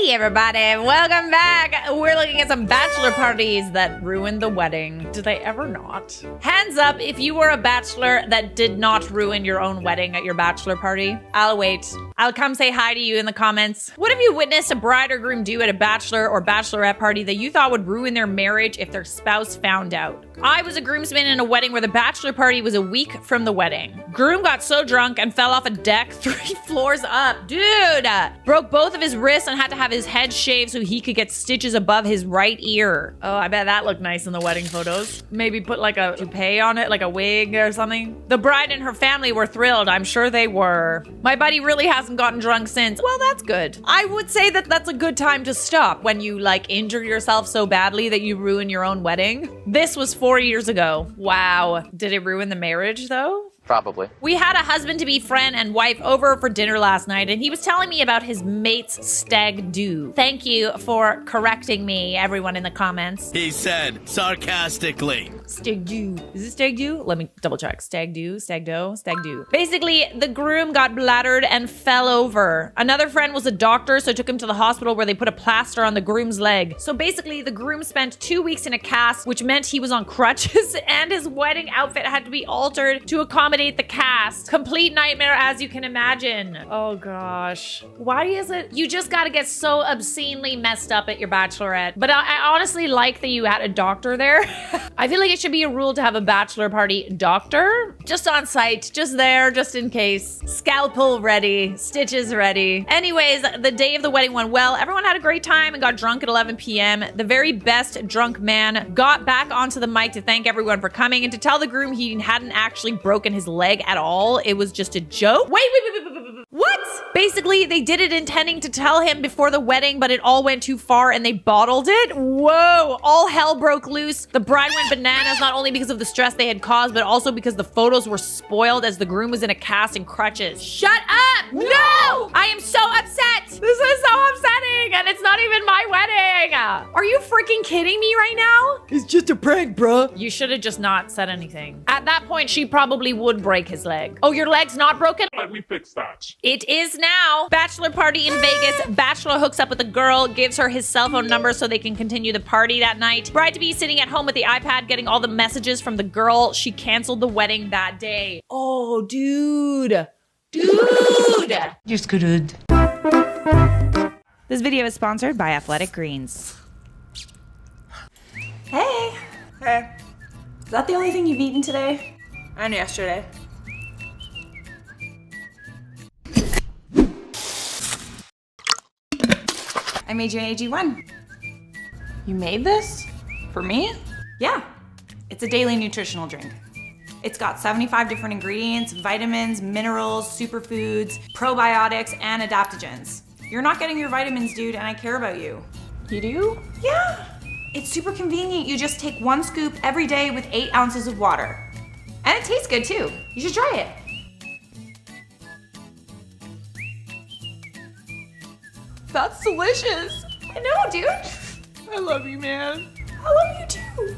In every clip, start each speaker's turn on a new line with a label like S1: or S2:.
S1: Hey everybody, welcome back. We're looking at some bachelor parties that ruined the wedding. Did they ever not? Hands up if you were a bachelor that did not ruin your own wedding at your bachelor party. I'll wait. I'll come say hi to you in the comments. What have you witnessed a bride or groom do at a bachelor or bachelorette party that you thought would ruin their marriage if their spouse found out? I was a groomsman in a wedding where the bachelor party was a week from the wedding. Groom got so drunk and fell off a deck 3 floors up. Dude! Broke both of his wrists and had to have his head shaved so he could get stitches above his right ear. Oh, I bet that looked nice in the wedding photos. Maybe put like a toupee on it, like a wig or something. The bride and her family were thrilled. I'm sure they were. My buddy really hasn't gotten drunk since. Well, that's good. I would say that that's a good time to stop when you like injure yourself so badly that you ruin your own wedding. This was 4 years ago. Wow. Did it ruin the marriage though?
S2: Probably.
S1: We had a husband-to-be friend and wife over for dinner last night, and he was telling me about his mate's stag do. Thank you for correcting me, everyone in the comments.
S3: He said sarcastically.
S1: Stag do. Is it stag do? Let me double check. Stag do, stag do, stag do. Basically, the groom got bladdered and fell over. Another friend was a doctor, so took him to the hospital where they put a plaster on the groom's leg. So basically, the groom spent 2 weeks in a cast, which meant he was on crutches, and his wedding outfit had to be altered to accommodate the cast. Complete nightmare, as you can imagine. Oh gosh. Why is it? You just gotta get so obscenely messed up at your bachelorette. But I honestly like that you had a doctor there. I feel like it should be a rule to have a bachelor party doctor. Just on site, just there, just in case. Scalpel ready, stitches ready. Anyways, the day of the wedding went well. Everyone had a great time and got drunk at 11 p.m. The very best drunk man got back onto the mic to thank everyone for coming and to tell the groom he hadn't actually broken his leg at all. It was just a joke. Wait. What? Basically, they did it intending to tell him before the wedding, but it all went too far and they bottled it. Whoa, all hell broke loose. The bride went bananas, not only because of the stress they had caused, but also because the photos were spoiled as the groom was in a cast and crutches. Shut up! No! I am so upset. This is so upsetting and it's not even my wedding. Are you freaking kidding me right now?
S4: It's just a prank, bruh.
S1: You should have just not said anything. At that point, she probably would break his leg. Oh, your leg's not broken?
S5: Let me fix that.
S1: It is now. Bachelor party in Vegas. Bachelor hooks up with a girl, gives her his cell phone number so they can continue the party that night. Bride-to-be sitting at home with the iPad getting all the messages from the girl. She canceled the wedding that day. Oh, dude.
S4: You're screwed.
S6: This video is sponsored by Athletic Greens.
S7: Hey.
S4: Hey,
S7: Is that the only thing you've eaten today?
S4: and yesterday.
S6: I made you an AG1.
S7: You made this? For me?
S6: Yeah, it's a daily nutritional drink. It's got 75 different ingredients, vitamins, minerals, superfoods, probiotics, and adaptogens. You're not getting your vitamins, dude, and I care about you.
S7: You do?
S6: Yeah, it's super convenient. You just take 1 scoop every day with 8 ounces of water. And it tastes good too. You should try it.
S7: That's delicious.
S6: I know, dude.
S4: I love you, man.
S6: I love you too.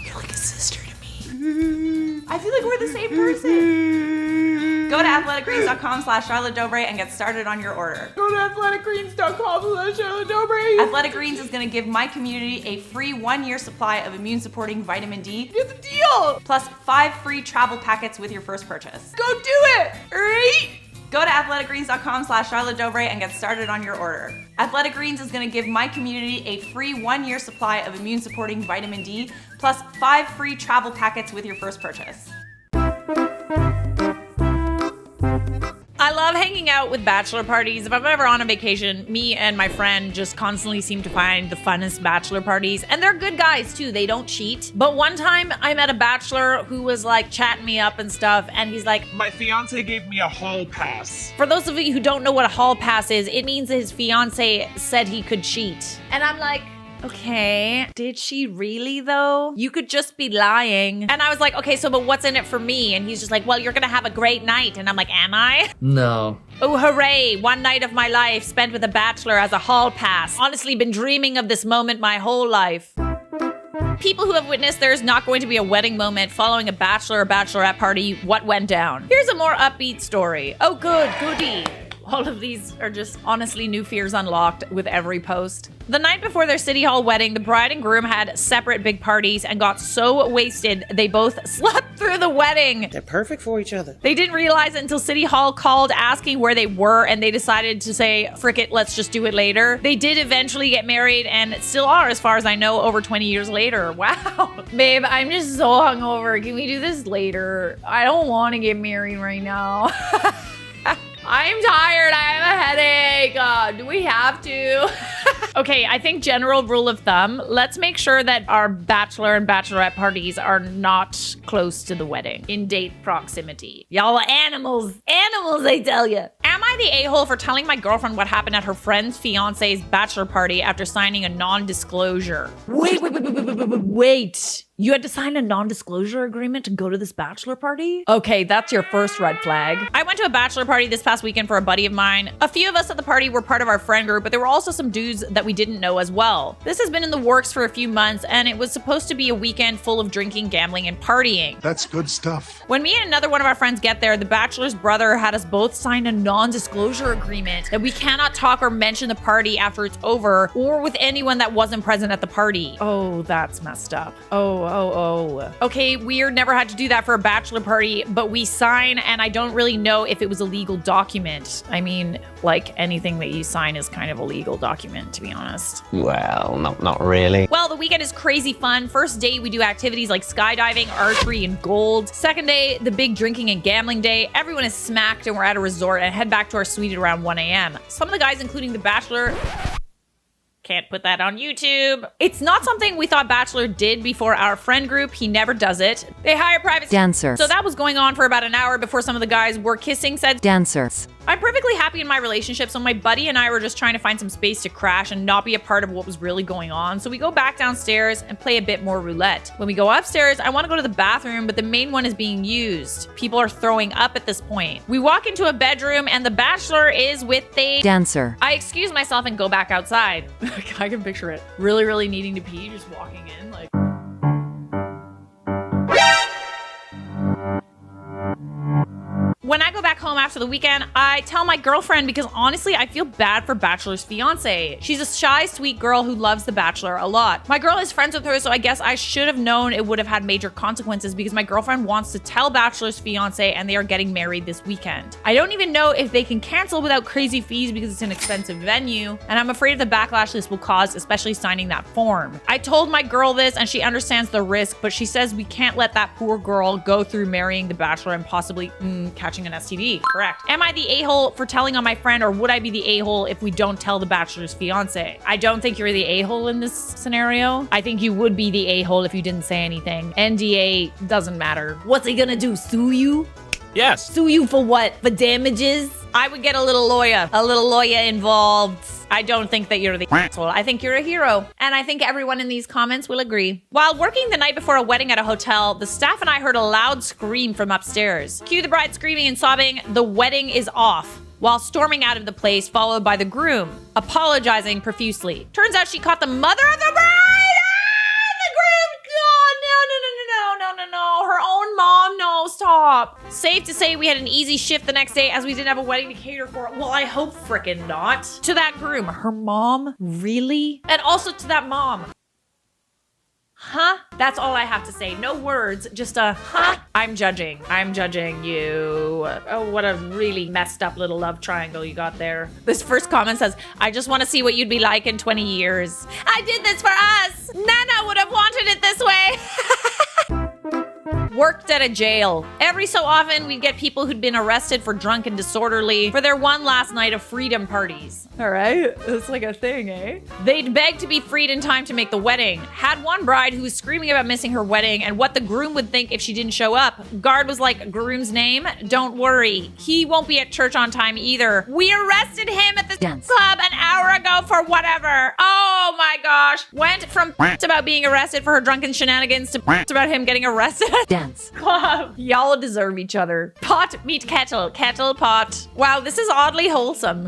S6: You're like a sister to me. I feel like we're the same person. Go to athleticgreens.com/Charlotte Dobre and get started on your order.
S4: Go to athleticgreens.com/Charlotte Dobre.
S6: Athletic Greens is going to give my community a free 1-year supply of immune-supporting vitamin D,
S4: Get the deal.
S6: plus 5 free travel packets with your first purchase.
S4: Go do it. Right?
S6: Go to athleticgreens.com/Charlotte Dobre and get started on your order. Athletic Greens is going to give my community a free 1-year supply of immune-supporting vitamin D, plus 5 free travel packets with your first purchase.
S1: I love hanging out with bachelor parties. If I'm ever on a vacation, me and my friend just constantly seem to find the funnest bachelor parties. And they're good guys too, they don't cheat. But one time I met a bachelor who was like chatting me up and stuff, and he's like,
S5: My fiance gave me a hall pass.
S1: for those of you who don't know what a hall pass is, it means that his fiance said he could cheat. And I'm like, okay, did she really though? You could just be lying. And I was like, okay, so but what's in it for me? And he's just like, well, you're gonna have a great night. And I'm like, am I?
S4: No.
S1: Oh, hooray, 1 night of my life spent with a bachelor as a hall pass. Honestly, been dreaming of this moment my whole life. People who have witnessed there's not going to be a wedding moment following a bachelor or bachelorette party, what went down? Here's a more upbeat story. Oh, goody. All of these are just honestly new fears unlocked with every post. The night before their City Hall wedding, the bride and groom had separate big parties and got so wasted they both slept through the wedding.
S2: They're perfect for each other.
S1: They didn't realize it until City Hall called asking where they were, and they decided to say, frick it, let's just do it later. They did eventually get married and still are, as far as I know, over 20 years later. Wow. Babe, I'm just so hungover. Can we do this later? I don't want to get married right now. I'm tired. I have a headache. Do we have to? Okay, I think general rule of thumb, let's make sure that our bachelor and bachelorette parties are not close to the wedding in date proximity. Y'all are animals. Animals, I tell you. Am I the a-hole for telling my girlfriend what happened at her friend's fiance's bachelor party after signing a non-disclosure? Wait. You had to sign a non-disclosure agreement to go to this bachelor party? Okay, that's your first red flag. I went to a bachelor party this past weekend for a buddy of mine. A few of us at the party were part of our friend group, but there were also some dudes that we didn't know as well. This has been in the works for a few months, and it was supposed to be a weekend full of drinking, gambling, and partying.
S8: That's good stuff.
S1: When me and another one of our friends get there, the bachelor's brother had us both sign a non-disclosure agreement that we cannot talk or mention the party after it's over or with anyone that wasn't present at the party. Oh, that's messed up. Oh. Okay, weird, never had to do that for a bachelor party, but we sign, and I don't really know if it was a legal document. I mean, like anything that you sign is kind of a legal document, to be honest.
S2: Well, not really.
S1: Well, the weekend is crazy fun. First day, we do activities like skydiving, archery, and gold. Second day, the big drinking and gambling day. Everyone is smacked, and we're at a resort and head back to our suite at around 1 a.m. Some of the guys, including the bachelor... Can't put that on YouTube. It's not something we thought Bachelor did before our friend group. He never does it. They hire private dancers. So that was going on for about an hour before some of the guys were kissing said dancers. I'm perfectly happy in my relationship, so my buddy and I were just trying to find some space to crash and not be a part of what was really going on. So we go back downstairs and play a bit more roulette. When we go upstairs, I want to go to the bathroom, but the main one is being used. People are throwing up at this point. We walk into a bedroom and the Bachelor is with the dancer. I excuse myself and go back outside. I can picture it. Really needing to pee, just walking in like... When I go back home after the weekend, I tell my girlfriend because honestly, I feel bad for Bachelor's fiance. She's a shy, sweet girl who loves the Bachelor a lot. My girl is friends with her, so I guess I should have known it would have had major consequences because my girlfriend wants to tell Bachelor's fiance and they are getting married this weekend. I don't even know if they can cancel without crazy fees because it's an expensive venue, and I'm afraid of the backlash this will cause, especially signing that form. I told my girl this and she understands the risk, but she says we can't let that poor girl go through marrying the Bachelor and possibly catching an STD. Correct. Am I the a-hole for telling on my friend, or would I be the a-hole if we don't tell the Bachelor's fiance? I don't think you're the a-hole in this scenario. I think you would be the a-hole if you didn't say anything. NDA doesn't matter. What's he gonna do? Sue you?
S3: Yes.
S1: Sue you for what? For damages? I would get a little lawyer involved. I don't think that you're the asshole. I think you're a hero. And I think everyone in these comments will agree. While working the night before a wedding at a hotel, the staff and I heard a loud scream from upstairs. Cue the bride screaming and sobbing, "The wedding is off," while storming out of the place, followed by the groom, apologizing profusely. Turns out she caught the mother of the bride! No, her own mom, no, stop. Safe to say we had an easy shift the next day as we didn't have a wedding to cater for. Well, I hope frickin' not. To that groom, her mom? Really? And also to that mom. Huh? That's all I have to say. No words, just a huh. I'm judging you. Oh, what a really messed up little love triangle you got there. This first comment says, I just want to see what you'd be like in 20 years. I did this for us. Nana would have wanted it this way. Worked at a jail. Every so often, we'd get people who'd been arrested for drunk and disorderly for their one last night of freedom parties. All right, it's like a thing, eh? They'd beg to be freed in time to make the wedding. Had one bride who was screaming about missing her wedding and what the groom would think if she didn't show up. Guard was like, groom's name? Don't worry. He won't be at church on time either. We arrested him at the dance club an hour ago for whatever. Oh, Oh my gosh. Went from about being arrested for her drunken shenanigans to about him getting arrested. Dance club. Y'all deserve each other. Pot meet kettle. Kettle pot. Wow, this is oddly wholesome.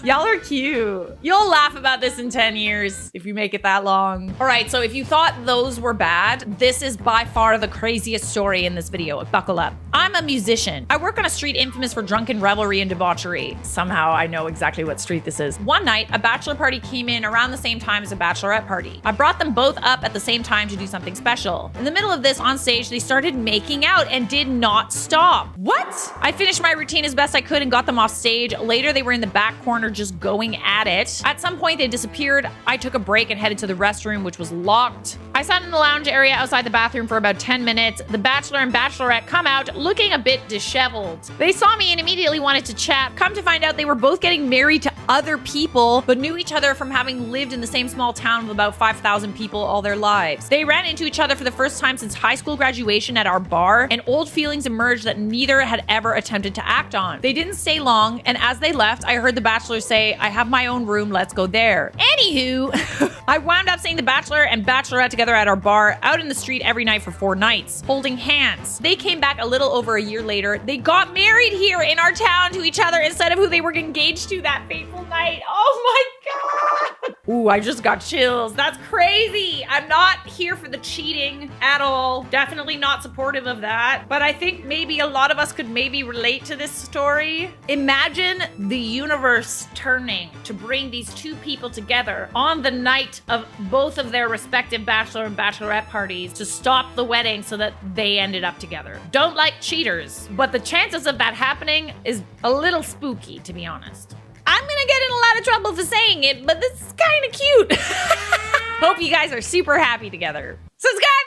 S1: Y'all are cute. You'll laugh about this in 10 years if you make it that long. All right, so if you thought those were bad, this is by far the craziest story in this video. Buckle up. I'm a musician. I work on a street infamous for drunken revelry and debauchery. Somehow I know exactly what street this is. One night, a bachelor party came in around the same time as a bachelorette party. I brought them both up at the same time to do something special. In the middle of this, on stage, they started making out and did not stop. What? I finished my routine as best I could and got them off stage. Later, they were in the back corner just going at it. At some point, they disappeared. I took a break and headed to the restroom, which was locked. I sat in the lounge area outside the bathroom for about 10 minutes. The bachelor and bachelorette come out looking a bit disheveled. They saw me and immediately wanted to chat. Come to find out, they were both getting married to other people, but knew each other from having lived in the same small town of about 5,000 people all their lives. They ran into each other for the first time since high school graduation at our bar, and old feelings emerged that neither had ever attempted to act on. They didn't stay long, and as they left, I heard the bachelor say, "I have my own room, let's go there." Anywho, I wound up seeing the bachelor and bachelorette together at our bar, out in the street every night for 4 nights, holding hands. They came back a little over a year later. They got married here in our town to each other instead of who they were engaged to that fateful night. Oh my God. Ooh, I just got chills. That's crazy. I'm not here for the cheating at all. Definitely not supportive of that. But I think maybe a lot of us could maybe relate to this story. Imagine the universe turning to bring these two people together on the night of both of their respective bachelor and bachelorette parties to stop the wedding so that they ended up together. Don't like cheaters, but the chances of that happening is a little spooky, to be honest. I'm gonna get in a lot of trouble for saying it, but this is kind of cute. Hope you guys are super happy together. Subscribe!